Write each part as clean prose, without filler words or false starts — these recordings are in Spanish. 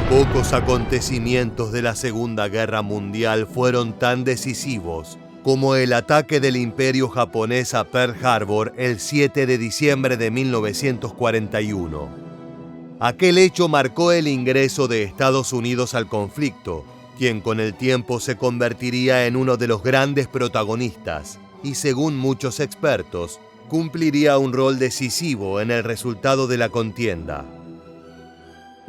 Pocos acontecimientos de la Segunda Guerra Mundial fueron tan decisivos como el ataque del Imperio japonés a Pearl Harbor el 7 de diciembre de 1941. Aquel hecho marcó el ingreso de Estados Unidos al conflicto, quien con el tiempo se convertiría en uno de los grandes protagonistas y, según muchos expertos, cumpliría un rol decisivo en el resultado de la contienda.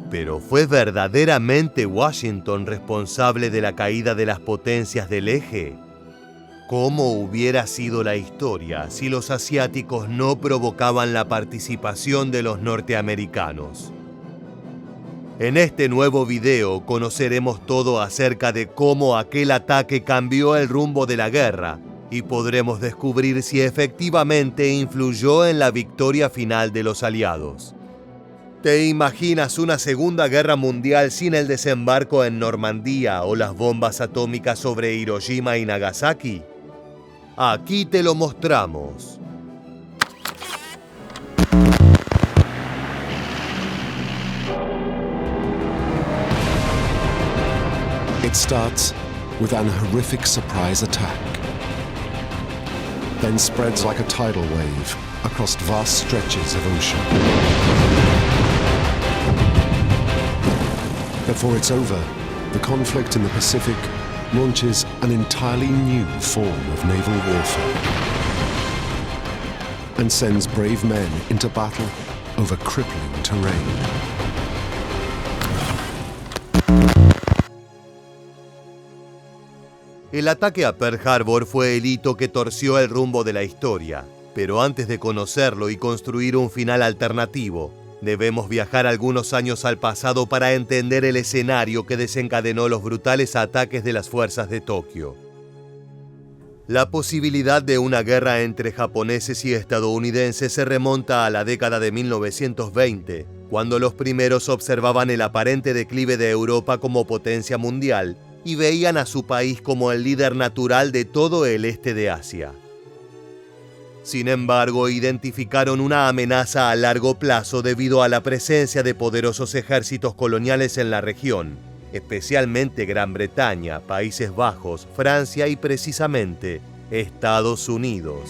Pero ¿fue verdaderamente Washington responsable de la caída de las potencias del eje? ¿Cómo hubiera sido la historia si los asiáticos no provocaban la participación de los norteamericanos? En este nuevo video conoceremos todo acerca de cómo aquel ataque cambió el rumbo de la guerra y podremos descubrir si efectivamente influyó en la victoria final de los aliados. ¿Te imaginas una Segunda Guerra Mundial sin el desembarco en Normandía o las bombas atómicas sobre Hiroshima y Nagasaki? Aquí te lo mostramos. It starts with an horrific surprise attack, then spreads like a tidal wave across vast stretches of ocean. Before it's over, the conflict in the Pacific launches an entirely new form of naval warfare and sends brave men into battle over crippling terrain. El ataque a Pearl Harbor fue el hito que torció el rumbo de la historia, pero antes de conocerlo y construir un final alternativo, debemos viajar algunos años al pasado para entender el escenario que desencadenó los brutales ataques de las fuerzas de Tokio. La posibilidad de una guerra entre japoneses y estadounidenses se remonta a la década de 1920, cuando los primeros observaban el aparente declive de Europa como potencia mundial y veían a su país como el líder natural de todo el este de Asia. Sin embargo, identificaron una amenaza a largo plazo debido a la presencia de poderosos ejércitos coloniales en la región, especialmente Gran Bretaña, Países Bajos, Francia y precisamente Estados Unidos.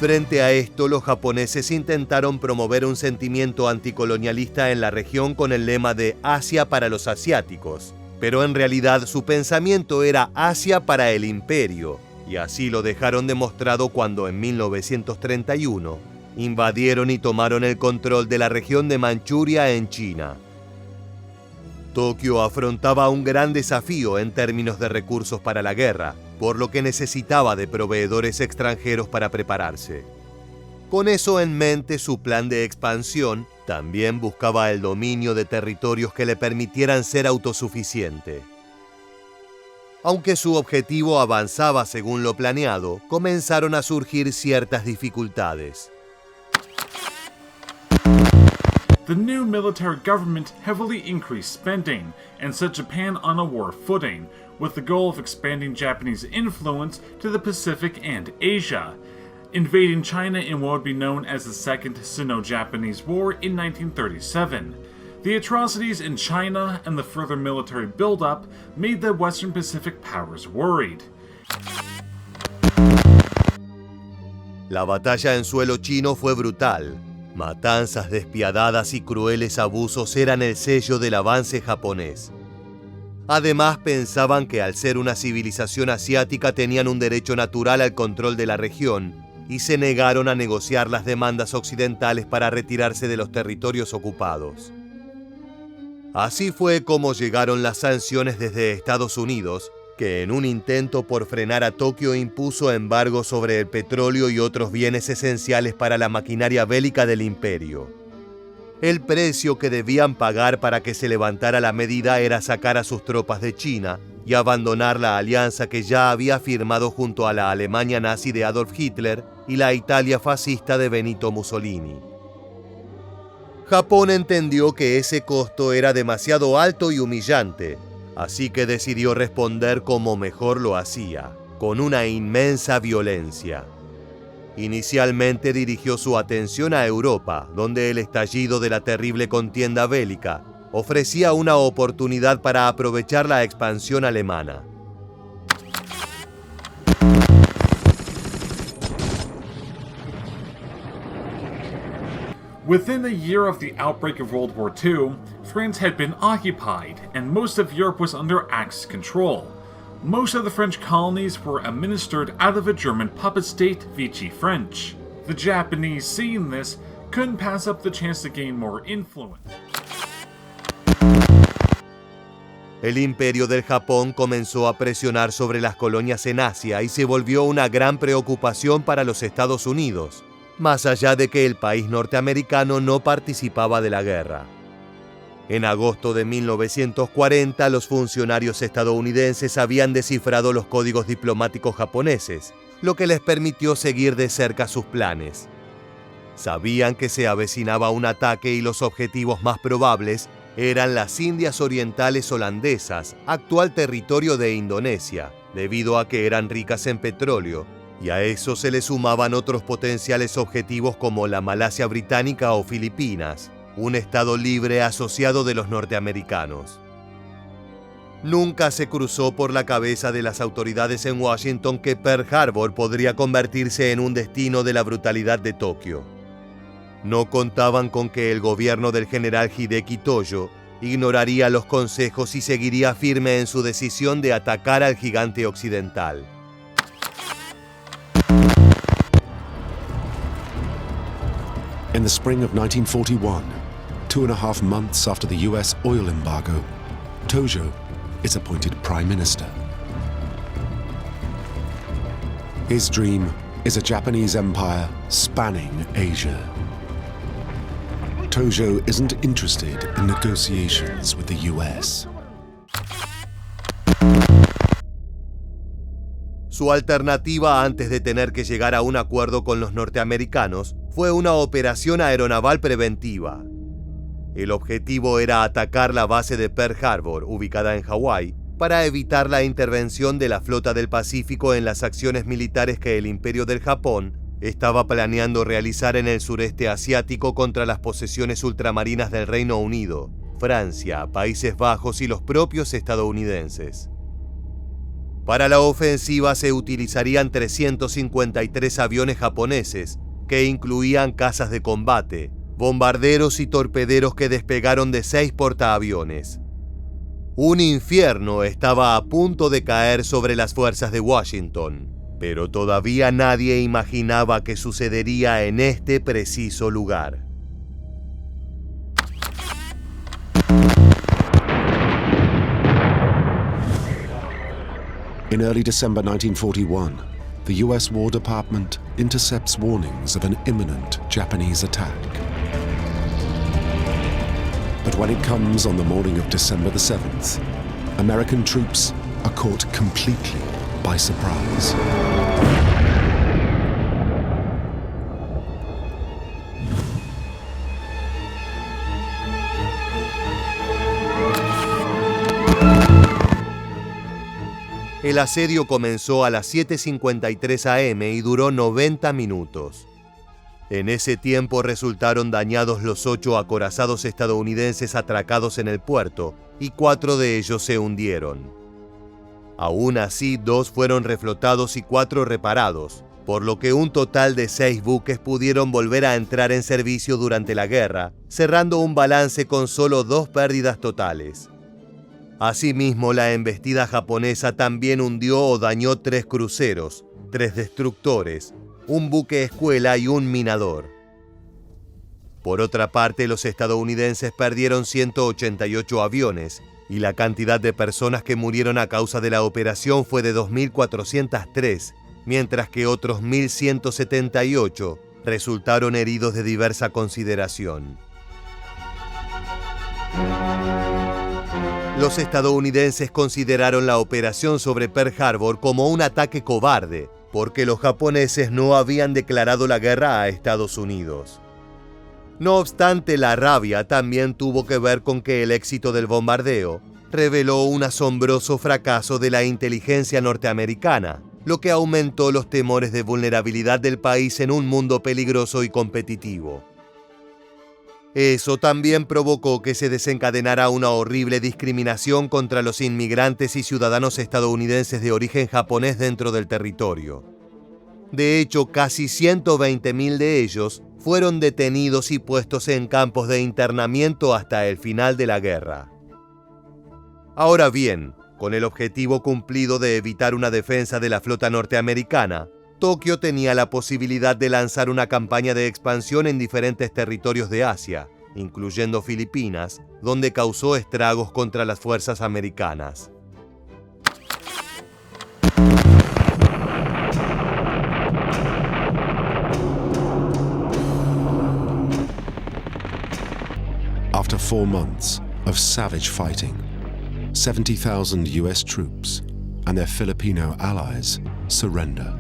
Frente a esto, los japoneses intentaron promover un sentimiento anticolonialista en la región con el lema de Asia para los asiáticos, pero en realidad su pensamiento era Asia para el imperio, y así lo dejaron demostrado cuando en 1931 invadieron y tomaron el control de la región de Manchuria en China. Tokio afrontaba un gran desafío en términos de recursos para la guerra, por lo que necesitaba de proveedores extranjeros para prepararse. Con eso en mente, su plan de expansión también buscaba el dominio de territorios que le permitieran ser autosuficiente. Aunque su objetivo avanzaba según lo planeado, comenzaron a surgir ciertas dificultades. The new military government heavily increased spending and set Japan on a war footing, with the goal of expanding Japanese influence to the Pacific and Asia, invading China in what would be known as the Second Sino-Japanese War in 1937. The atrocities in China and the further military buildup made the Western Pacific powers worried. La batalla en suelo chino fue brutal. Matanzas despiadadas y crueles abusos eran el sello del avance japonés. Además, pensaban que al ser una civilización asiática tenían un derecho natural al control de la región y se negaron a negociar las demandas occidentales para retirarse de los territorios ocupados. Así fue como llegaron las sanciones desde Estados Unidos, que en un intento por frenar a Tokio impuso embargos sobre el petróleo y otros bienes esenciales para la maquinaria bélica del imperio. El precio que debían pagar para que se levantara la medida era sacar a sus tropas de China y abandonar la alianza que ya había firmado junto a la Alemania nazi de Adolf Hitler y la Italia fascista de Benito Mussolini. Japón entendió que ese costo era demasiado alto y humillante, así que decidió responder como mejor lo hacía, con una inmensa violencia. Inicialmente dirigió su atención a Europa, donde el estallido de la terrible contienda bélica ofrecía una oportunidad para aprovechar la expansión alemana. Within a year of the outbreak of World War II, France had been occupied, and most of Europe was under Axis control. Most of the French colonies were administered out of a German puppet state, Vichy French. The Japanese, seeing this, couldn't pass up the chance to gain more influence. El imperio del Japón comenzó a presionar sobre las colonias en Asia y se volvió una gran preocupación para los Estados Unidos, más allá de que el país norteamericano no participaba de la guerra. En agosto de 1940, los funcionarios estadounidenses habían descifrado los códigos diplomáticos japoneses, lo que les permitió seguir de cerca sus planes. Sabían que se avecinaba un ataque y los objetivos más probables eran las Indias Orientales holandesas, actual territorio de Indonesia, debido a que eran ricas en petróleo, y a eso se le sumaban otros potenciales objetivos como la Malasia británica o Filipinas, un estado libre asociado de los norteamericanos. Nunca se cruzó por la cabeza de las autoridades en Washington que Pearl Harbor podría convertirse en un destino de la brutalidad de Tokio. No contaban con que el gobierno del general Hideki Tojo ignoraría los consejos y seguiría firme en su decisión de atacar al gigante occidental. In the spring of 1941, 2.5 months after the US oil embargo, Tojo is appointed Prime Minister. His dream is a Japanese empire spanning Asia. Tojo isn't interested in negotiations with the US. Su alternativa antes de tener que llegar a un acuerdo con los norteamericanos fue una operación aeronaval preventiva. El objetivo era atacar la base de Pearl Harbor, ubicada en Hawái, para evitar la intervención de la Flota del Pacífico en las acciones militares que el Imperio del Japón estaba planeando realizar en el sureste asiático contra las posesiones ultramarinas del Reino Unido, Francia, Países Bajos y los propios estadounidenses. Para la ofensiva se utilizarían 353 aviones japoneses, que incluían cazas de combate, bombarderos y torpederos que despegaron de 6 portaaviones. Un infierno estaba a punto de caer sobre las fuerzas de Washington, pero todavía nadie imaginaba que sucedería en este preciso lugar. In early December 1941, the US War Department intercepts warnings of an imminent Japanese attack. But when it comes on the morning of December the 7th, American troops are caught completely by surprise. El asedio comenzó a las 7:53 am y duró 90 minutos. En ese tiempo resultaron dañados los 8 acorazados estadounidenses atracados en el puerto y 4 de ellos se hundieron. Aún así, 2 fueron reflotados y 4 reparados, por lo que un total de 6 buques pudieron volver a entrar en servicio durante la guerra, cerrando un balance con solo 2 pérdidas totales. Asimismo, la embestida japonesa también hundió o dañó 3 cruceros, 3 destructores, un buque escuela y un minador. Por otra parte, los estadounidenses perdieron 188 aviones y la cantidad de personas que murieron a causa de la operación fue de 2.403, mientras que otros 1.178 resultaron heridos de diversa consideración. Los estadounidenses consideraron la operación sobre Pearl Harbor como un ataque cobarde, porque los japoneses no habían declarado la guerra a Estados Unidos. No obstante, la rabia también tuvo que ver con que el éxito del bombardeo reveló un asombroso fracaso de la inteligencia norteamericana, lo que aumentó los temores de vulnerabilidad del país en un mundo peligroso y competitivo. Eso también provocó que se desencadenara una horrible discriminación contra los inmigrantes y ciudadanos estadounidenses de origen japonés dentro del territorio. De hecho, casi 120.000 de ellos fueron detenidos y puestos en campos de internamiento hasta el final de la guerra. Ahora bien, con el objetivo cumplido de evitar una defensa de la flota norteamericana, Tokio tenía la posibilidad de lanzar una campaña de expansión en diferentes territorios de Asia, incluyendo Filipinas, donde causó estragos contra las fuerzas americanas. After 4 months of savage fighting, 70,000 US troops and their Filipino allies surrender.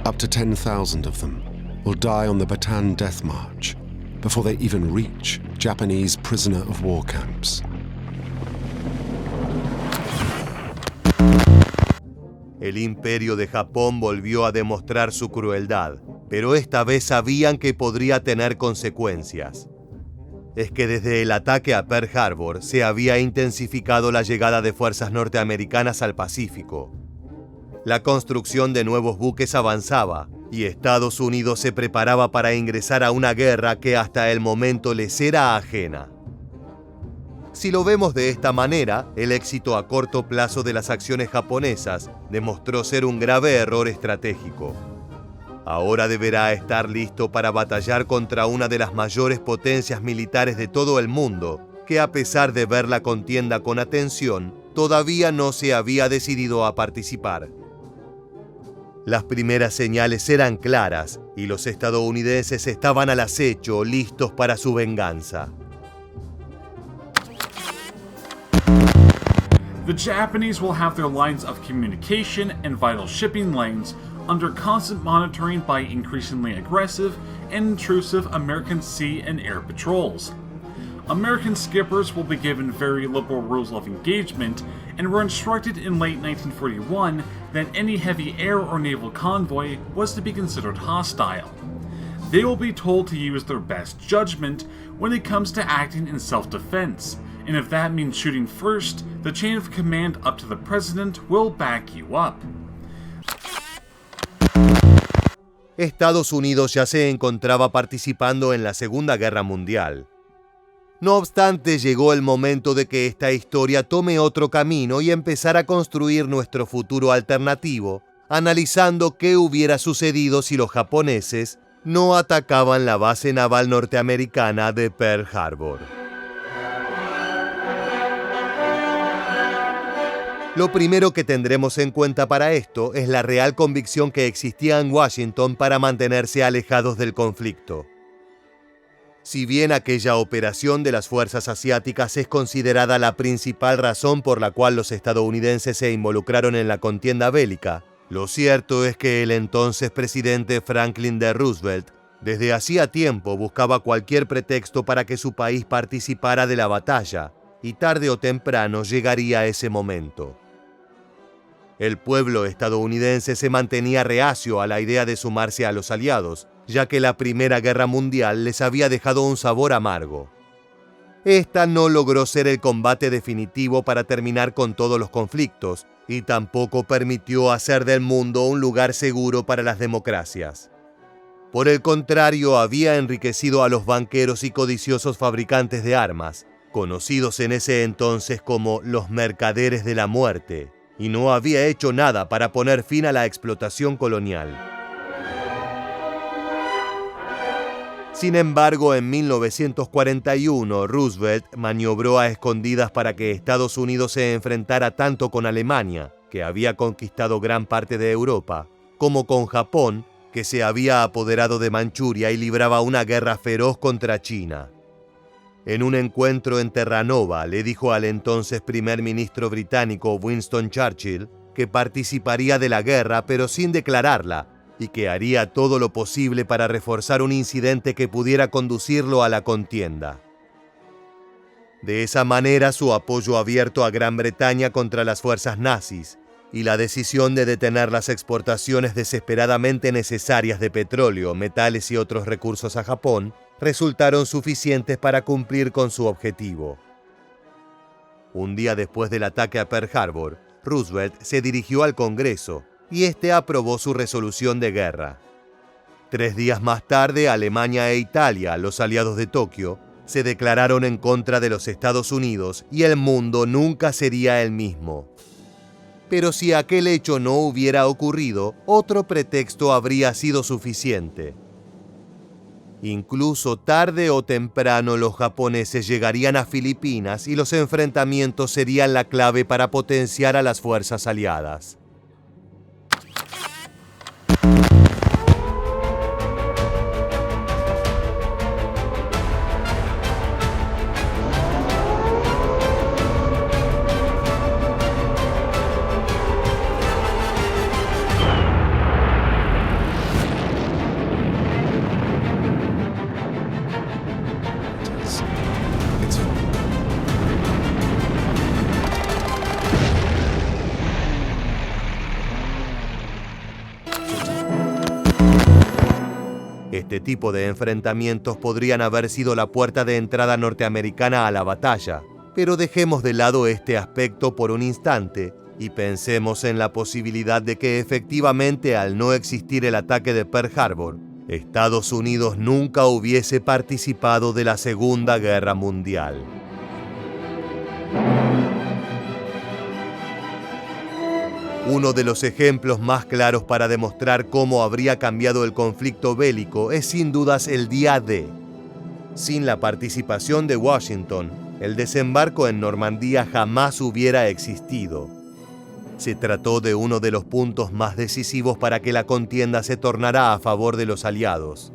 Up to 10,000 of them will die on the Bataan Death March before they even reach Japanese prisoner of war camps. El Imperio de Japón volvió a demostrar su crueldad, pero esta vez sabían que podría tener consecuencias. Es que desde el ataque a Pearl Harbor se había intensificado la llegada de fuerzas norteamericanas al Pacífico. La construcción de nuevos buques avanzaba y Estados Unidos se preparaba para ingresar a una guerra que hasta el momento les era ajena. Si lo vemos de esta manera, el éxito a corto plazo de las acciones japonesas demostró ser un grave error estratégico. Ahora deberá estar listo para batallar contra una de las mayores potencias militares de todo el mundo, que a pesar de ver la contienda con atención, todavía no se había decidido a participar. Las primeras señales eran claras y los estadounidenses estaban al acecho, listos para su venganza. The Japanese will have their lines of communication and vital shipping lanes under constant monitoring by increasingly aggressive and intrusive American sea and air patrols. American skippers will be given very liberal rules of engagement and were instructed in late 1941 that any heavy air or naval convoy was to be considered hostile. They will be told to use their best judgment when it comes to acting in self-defense, and if that means shooting first, the chain of command up to the president will back you up. Estados Unidos ya se encontraba participando en la Segunda Guerra Mundial. No obstante, llegó el momento de que esta historia tome otro camino y empezar a construir nuestro futuro alternativo, analizando qué hubiera sucedido si los japoneses no atacaban la base naval norteamericana de Pearl Harbor. Lo primero que tendremos en cuenta para esto es la real convicción que existía en Washington para mantenerse alejados del conflicto. Si bien aquella operación de las fuerzas asiáticas es considerada la principal razón por la cual los estadounidenses se involucraron en la contienda bélica, lo cierto es que el entonces presidente Franklin D. Roosevelt desde hacía tiempo buscaba cualquier pretexto para que su país participara de la batalla, y tarde o temprano llegaría ese momento. El pueblo estadounidense se mantenía reacio a la idea de sumarse a los aliados, ya que la Primera Guerra Mundial les había dejado un sabor amargo. Esta no logró ser el combate definitivo para terminar con todos los conflictos, y tampoco permitió hacer del mundo un lugar seguro para las democracias. Por el contrario, había enriquecido a los banqueros y codiciosos fabricantes de armas, conocidos en ese entonces como los mercaderes de la muerte, y no había hecho nada para poner fin a la explotación colonial. Sin embargo, en 1941, Roosevelt maniobró a escondidas para que Estados Unidos se enfrentara tanto con Alemania, que había conquistado gran parte de Europa, como con Japón, que se había apoderado de Manchuria y libraba una guerra feroz contra China. En un encuentro en Terranova, le dijo al entonces primer ministro británico Winston Churchill que participaría de la guerra pero sin declararla, y que haría todo lo posible para reforzar un incidente que pudiera conducirlo a la contienda. De esa manera, su apoyo abierto a Gran Bretaña contra las fuerzas nazis y la decisión de detener las exportaciones desesperadamente necesarias de petróleo, metales y otros recursos a Japón resultaron suficientes para cumplir con su objetivo. Un día después del ataque a Pearl Harbor, Roosevelt se dirigió al Congreso y este aprobó su resolución de guerra. 3 días más tarde, Alemania e Italia, los aliados de Tokio, se declararon en contra de los Estados Unidos y el mundo nunca sería el mismo. Pero si aquel hecho no hubiera ocurrido, otro pretexto habría sido suficiente. Incluso tarde o temprano los japoneses llegarían a Filipinas y los enfrentamientos serían la clave para potenciar a las fuerzas aliadas. Este tipo de enfrentamientos podrían haber sido la puerta de entrada norteamericana a la batalla, pero dejemos de lado este aspecto por un instante y pensemos en la posibilidad de que efectivamente, al no existir el ataque de Pearl Harbor, Estados Unidos nunca hubiese participado de la Segunda Guerra Mundial. Uno de los ejemplos más claros para demostrar cómo habría cambiado el conflicto bélico es sin dudas el Día D. Sin la participación de Washington, el desembarco en Normandía jamás hubiera existido. Se trató de uno de los puntos más decisivos para que la contienda se tornara a favor de los aliados.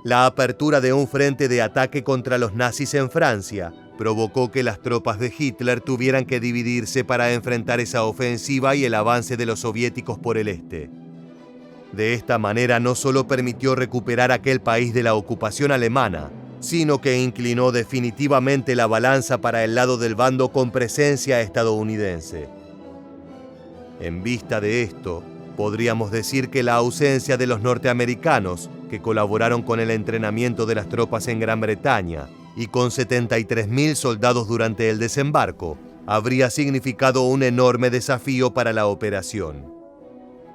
La apertura de un frente de ataque contra los nazis en Francia provocó que las tropas de Hitler tuvieran que dividirse para enfrentar esa ofensiva y el avance de los soviéticos por el este. De esta manera no solo permitió recuperar aquel país de la ocupación alemana, sino que inclinó definitivamente la balanza para el lado del bando con presencia estadounidense. En vista de esto, podríamos decir que la ausencia de los norteamericanos, que colaboraron con el entrenamiento de las tropas en Gran Bretaña, y con 73.000 soldados durante el desembarco, habría significado un enorme desafío para la operación.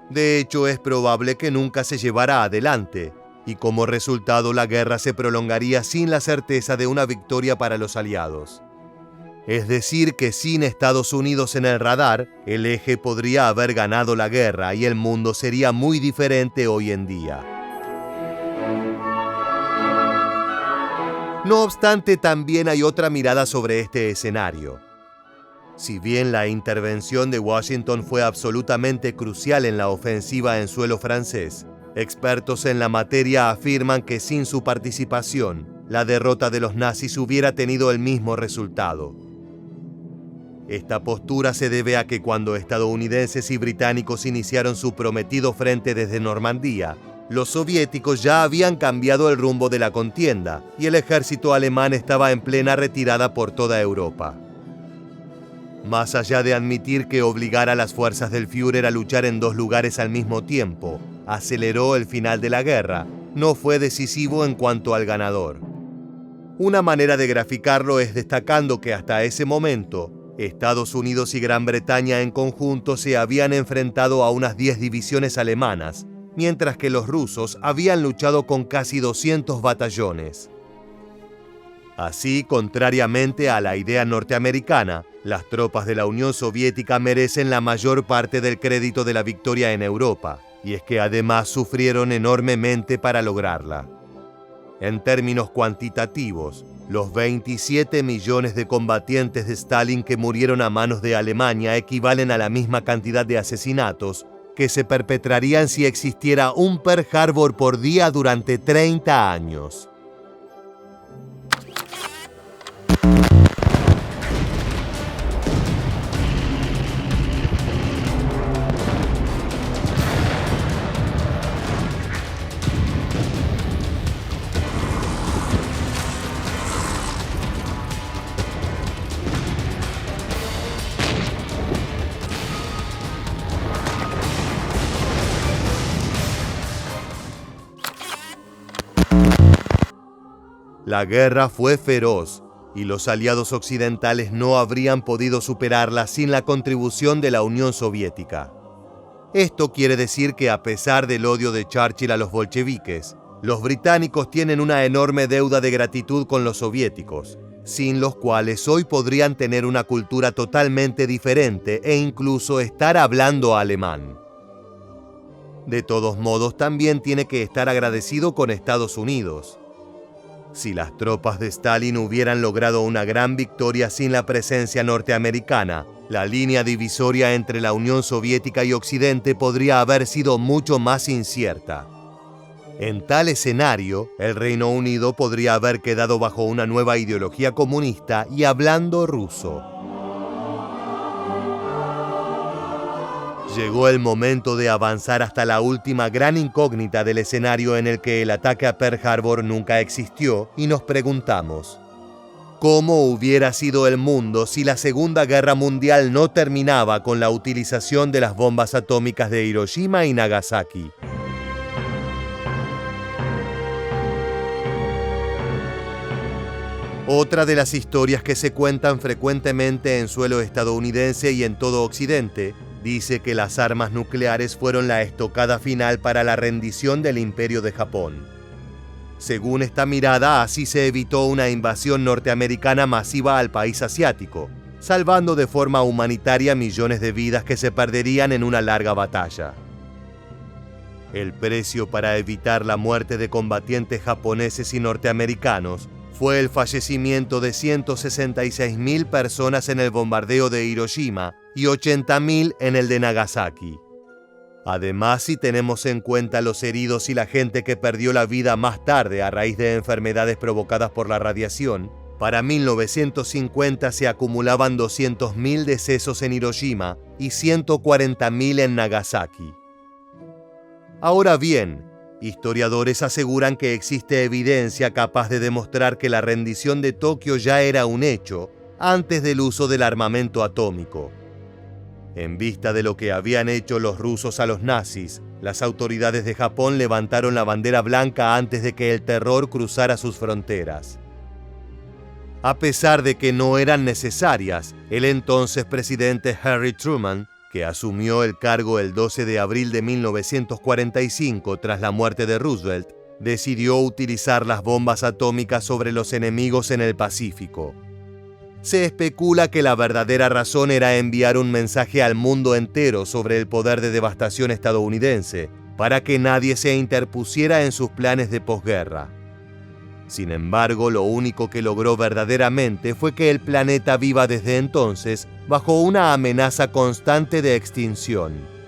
De hecho, es probable que nunca se llevara adelante, y como resultado la guerra se prolongaría sin la certeza de una victoria para los aliados. Es decir, que sin Estados Unidos en el radar, el eje podría haber ganado la guerra y el mundo sería muy diferente hoy en día. No obstante, también hay otra mirada sobre este escenario. Si bien la intervención de Washington fue absolutamente crucial en la ofensiva en suelo francés, expertos en la materia afirman que sin su participación, la derrota de los nazis hubiera tenido el mismo resultado. Esta postura se debe a que cuando estadounidenses y británicos iniciaron su prometido frente desde Normandía, los soviéticos ya habían cambiado el rumbo de la contienda y el ejército alemán estaba en plena retirada por toda Europa. Más allá de admitir que obligar a las fuerzas del Führer a luchar en 2 lugares al mismo tiempo aceleró el final de la guerra, no fue decisivo en cuanto al ganador. Una manera de graficarlo es destacando que hasta ese momento, Estados Unidos y Gran Bretaña en conjunto se habían enfrentado a unas 10 divisiones alemanas, mientras que los rusos habían luchado con casi 200 batallones. Así, contrariamente a la idea norteamericana, las tropas de la Unión Soviética merecen la mayor parte del crédito de la victoria en Europa, y es que además sufrieron enormemente para lograrla. En términos cuantitativos, los 27 millones de combatientes de Stalin que murieron a manos de Alemania equivalen a la misma cantidad de asesinatos que se perpetrarían si existiera un Pearl Harbor por día durante 30 años. La guerra fue feroz y los aliados occidentales no habrían podido superarla sin la contribución de la Unión Soviética. Esto quiere decir que a pesar del odio de Churchill a los bolcheviques, los británicos tienen una enorme deuda de gratitud con los soviéticos, sin los cuales hoy podrían tener una cultura totalmente diferente e incluso estar hablando alemán. De todos modos, también tiene que estar agradecido con Estados Unidos. Si las tropas de Stalin hubieran logrado una gran victoria sin la presencia norteamericana, la línea divisoria entre la Unión Soviética y Occidente podría haber sido mucho más incierta. En tal escenario, el Reino Unido podría haber quedado bajo una nueva ideología comunista y hablando ruso. Llegó el momento de avanzar hasta la última gran incógnita del escenario en el que el ataque a Pearl Harbor nunca existió y nos preguntamos: ¿cómo hubiera sido el mundo si la Segunda Guerra Mundial no terminaba con la utilización de las bombas atómicas de Hiroshima y Nagasaki? Otra de las historias que se cuentan frecuentemente en suelo estadounidense y en todo Occidente dice que las armas nucleares fueron la estocada final para la rendición del Imperio de Japón. Según esta mirada, así se evitó una invasión norteamericana masiva al país asiático, salvando de forma humanitaria millones de vidas que se perderían en una larga batalla. El precio para evitar la muerte de combatientes japoneses y norteamericanos fue el fallecimiento de 166.000 personas en el bombardeo de Hiroshima y 80.000 en el de Nagasaki. Además, si tenemos en cuenta los heridos y la gente que perdió la vida más tarde a raíz de enfermedades provocadas por la radiación, para 1950 se acumulaban 200.000 decesos en Hiroshima y 140.000 en Nagasaki. Ahora bien, historiadores aseguran que existe evidencia capaz de demostrar que la rendición de Tokio ya era un hecho antes del uso del armamento atómico. En vista de lo que habían hecho los rusos a los nazis, las autoridades de Japón levantaron la bandera blanca antes de que el terror cruzara sus fronteras. A pesar de que no eran necesarias, el entonces presidente Harry Truman, que asumió el cargo el 12 de abril de 1945 tras la muerte de Roosevelt, decidió utilizar las bombas atómicas sobre los enemigos en el Pacífico. Se especula que la verdadera razón era enviar un mensaje al mundo entero sobre el poder de devastación estadounidense, para que nadie se interpusiera en sus planes de posguerra. Sin embargo, lo único que logró verdaderamente fue que el planeta viva desde entonces bajo una amenaza constante de extinción.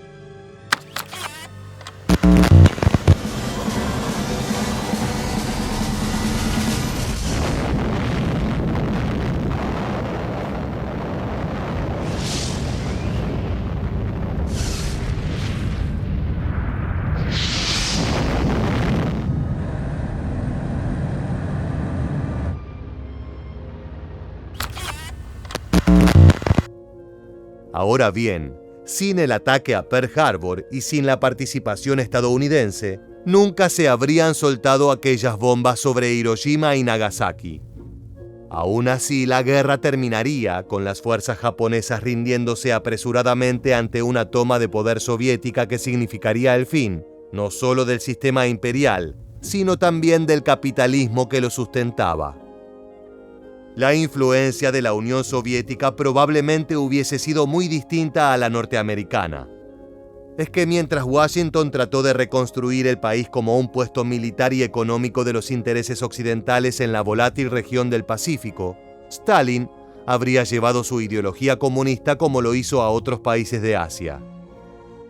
Ahora bien, sin el ataque a Pearl Harbor y sin la participación estadounidense, nunca se habrían soltado aquellas bombas sobre Hiroshima y Nagasaki. Aún así, la guerra terminaría con las fuerzas japonesas rindiéndose apresuradamente ante una toma de poder soviética que significaría el fin, no solo del sistema imperial, sino también del capitalismo que lo sustentaba. La influencia de la Unión Soviética probablemente hubiese sido muy distinta a la norteamericana. Es que mientras Washington trató de reconstruir el país como un puesto militar y económico de los intereses occidentales en la volátil región del Pacífico, Stalin habría llevado su ideología comunista como lo hizo a otros países de Asia.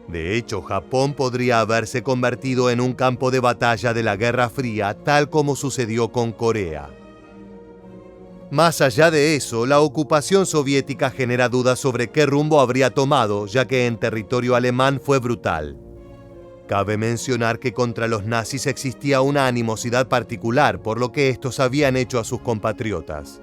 De hecho, Japón podría haberse convertido en un campo de batalla de la Guerra Fría, tal como sucedió con Corea. Más allá de eso, la ocupación soviética genera dudas sobre qué rumbo habría tomado, ya que en territorio alemán fue brutal. Cabe mencionar que contra los nazis existía una animosidad particular por lo que estos habían hecho a sus compatriotas.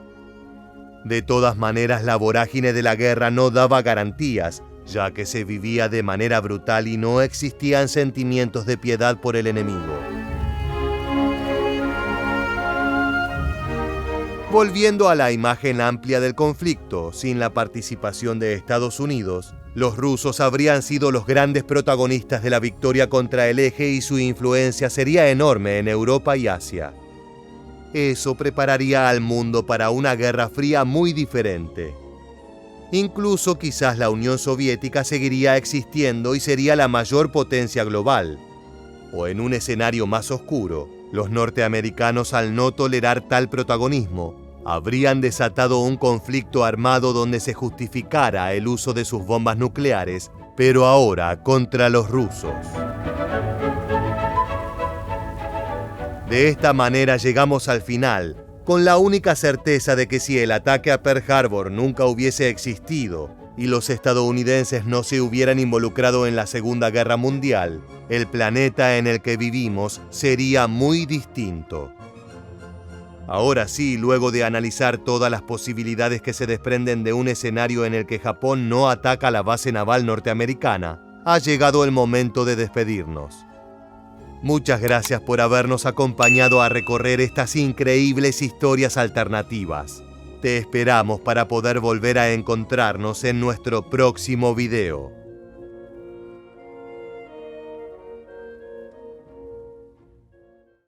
De todas maneras, la vorágine de la guerra no daba garantías, ya que se vivía de manera brutal y no existían sentimientos de piedad por el enemigo. Volviendo a la imagen amplia del conflicto, sin la participación de Estados Unidos, los rusos habrían sido los grandes protagonistas de la victoria contra el Eje y su influencia sería enorme en Europa y Asia. Eso prepararía al mundo para una guerra fría muy diferente. Incluso quizás la Unión Soviética seguiría existiendo y sería la mayor potencia global. O en un escenario más oscuro, los norteamericanos, al no tolerar tal protagonismo, habrían desatado un conflicto armado donde se justificara el uso de sus bombas nucleares, pero ahora contra los rusos. De esta manera llegamos al final, con la única certeza de que si el ataque a Pearl Harbor nunca hubiese existido y los estadounidenses no se hubieran involucrado en la Segunda Guerra Mundial, el planeta en el que vivimos sería muy distinto. Ahora sí, luego de analizar todas las posibilidades que se desprenden de un escenario en el que Japón no ataca la base naval norteamericana, ha llegado el momento de despedirnos. Muchas gracias por habernos acompañado a recorrer estas increíbles historias alternativas. Te esperamos para poder volver a encontrarnos en nuestro próximo video.